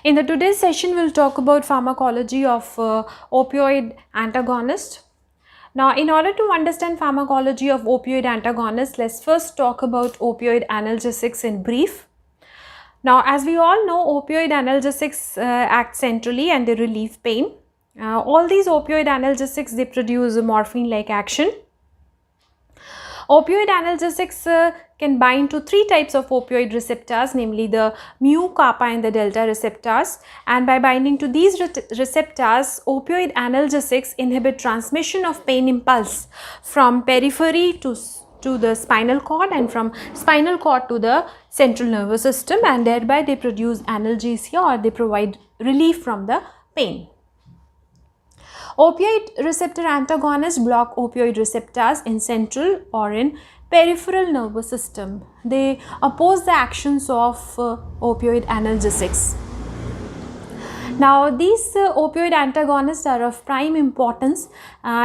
In the today's session, we'll talk about pharmacology of opioid antagonist. Now, in order to understand pharmacology of opioid antagonist, let's first talk about opioid analgesics in brief. Now, as we all know, opioid analgesics act centrally and they relieve pain. All these opioid analgesics, they produce a morphine-like action. Opioid analgesics can bind to three types of opioid receptors, namely the mu, kappa and the delta receptors, and by binding to these receptors, opioid analgesics inhibit transmission of pain impulse from periphery to the spinal cord and from spinal cord to the central nervous system, and thereby they produce analgesia or they provide relief from the pain. Opioid receptor antagonists block opioid receptors in central or in peripheral nervous system. They oppose the actions of opioid analgesics. Now, these opioid antagonists are of prime importance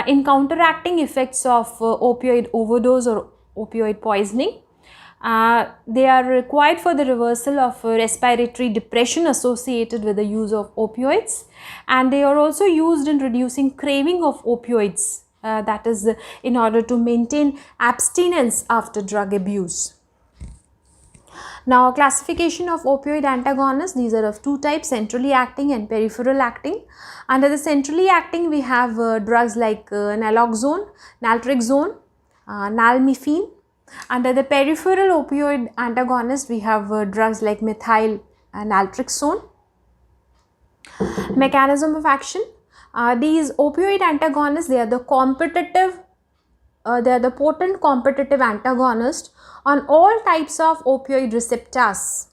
in counteracting effects of opioid overdose or opioid poisoning. They are required for the reversal of respiratory depression associated with the use of opioids, and they are also used in reducing craving of opioids, that is in order to maintain abstinence after drug abuse. Now, classification of opioid antagonists, these are of two types, centrally acting and peripheral acting. Under the centrally acting, we have drugs like naloxone, naltrexone, nalmefene. Under the peripheral opioid antagonist, we have drugs like methyl naltrexone. Mechanism of action. These opioid antagonists, they are the potent competitive antagonist on all types of opioid receptors,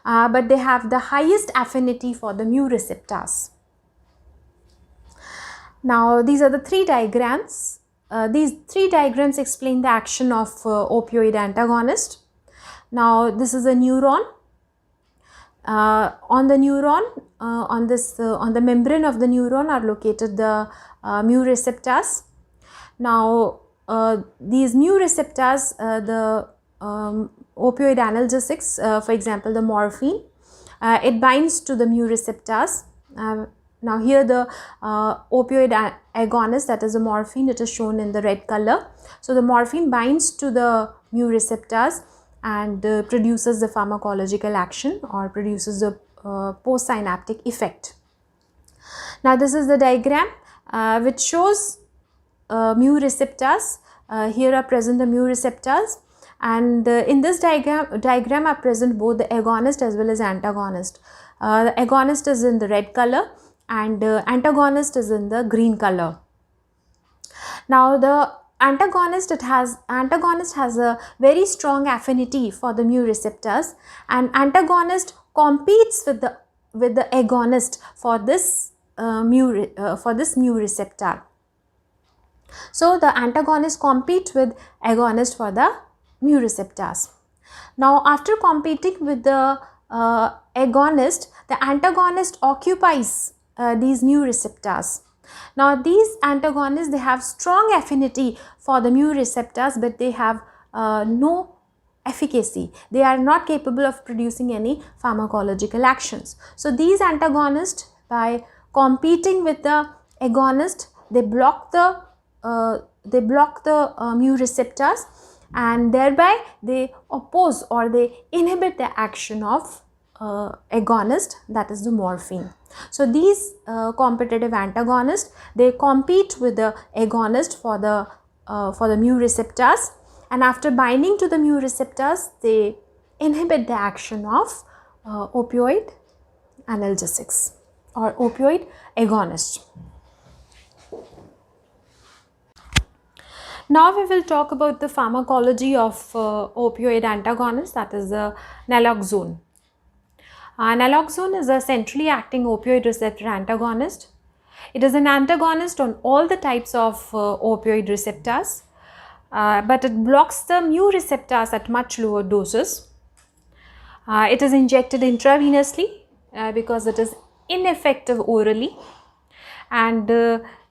but they have the highest affinity for the mu receptors. Now, these are the three diagrams. These three diagrams explain the action of opioid antagonist. Now, this is a neuron. On the neuron, on the membrane of the neuron are located the mu receptors. Now, these mu receptors, the opioid analgesics, for example, the morphine, it binds to the mu receptors. Now, here the opioid agonist, that is the morphine, it is shown in the red color. So, the morphine binds to the mu receptors and produces the pharmacological action or produces the postsynaptic effect. Now, this is the diagram which shows mu receptors. Here are present the mu receptors, and in this diagram are present both the agonist as well as antagonist. The agonist is in the red color and antagonist is in the green color. Now, the antagonist has a very strong affinity for the mu receptors, and antagonist competes with the agonist for this mu receptor. So, the antagonist compete with agonist for the mu receptors. Now, after competing with the agonist, the antagonist occupies these mu receptors. Now, these antagonists, they have strong affinity for the mu receptors, but they have no efficacy. They are not capable of producing any pharmacological actions. So, these antagonists, by competing with the agonist, they block the mu receptors, and thereby they oppose or they inhibit the action of agonist, that is the morphine. So, these competitive antagonists, they compete with the agonist for the mu receptors, and after binding to the mu receptors, they inhibit the action of opioid analgesics or opioid agonist. Now, we will talk about the pharmacology of opioid antagonist, that is the naloxone. Naloxone is a centrally acting opioid receptor antagonist. It is an antagonist on all the types of opioid receptors, but it blocks the mu receptors at much lower doses. It is injected intravenously because it is ineffective orally, and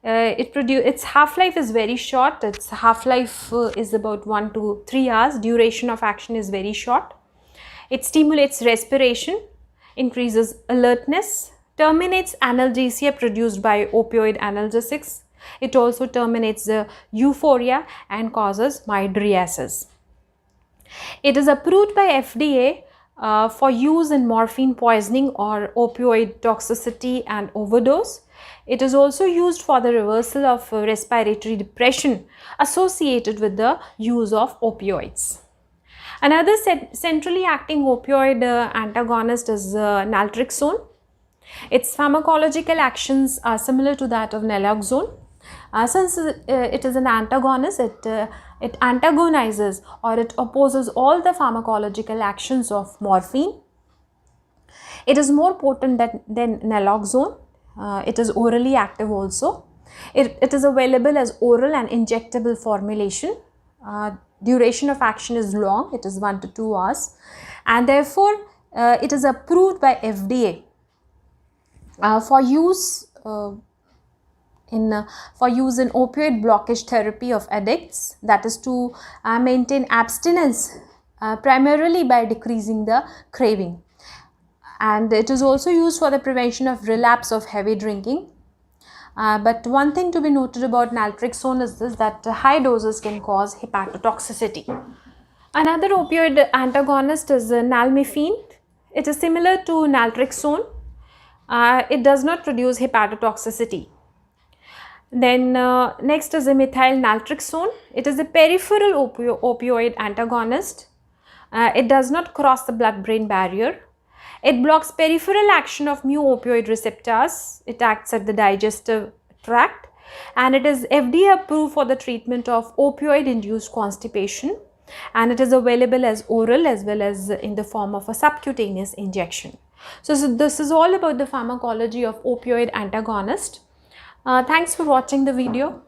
its half-life is very short. Its half-life is about 1 to 3 hours. Duration of action is very short. It stimulates respiration. increases alertness, terminates analgesia produced by opioid analgesics. It also terminates the euphoria and causes mydriasis. It is approved by FDA for use in morphine poisoning or opioid toxicity and overdose. It is also used for the reversal of respiratory depression associated with the use of opioids. Another centrally acting opioid antagonist is naltrexone. Its pharmacological actions are similar to that of naloxone. Since it is an antagonist, it antagonizes or it opposes all the pharmacological actions of morphine. It is more potent than naloxone. It is orally active also. It is available as oral and injectable formulation. Duration of action is long, it is 1 to 2 hours, and therefore it is approved by FDA for use in opioid blockage therapy of addicts, that is to maintain abstinence primarily by decreasing the craving, and it is also used for the prevention of relapse of heavy drinking. But one thing to be noted about naltrexone is this, that high doses can cause hepatotoxicity. Another opioid antagonist is nalmefene. It is similar to naltrexone. It does not produce hepatotoxicity. Then next is methyl naltrexone. It is a peripheral opioid antagonist. It does not cross the blood-brain barrier. It blocks peripheral action of mu opioid receptors. It acts at the digestive tract, and it is FDA approved for the treatment of opioid induced constipation, and it is available as oral as well as in the form of a subcutaneous injection. So this is all about the pharmacology of opioid antagonist. Thanks for watching the video.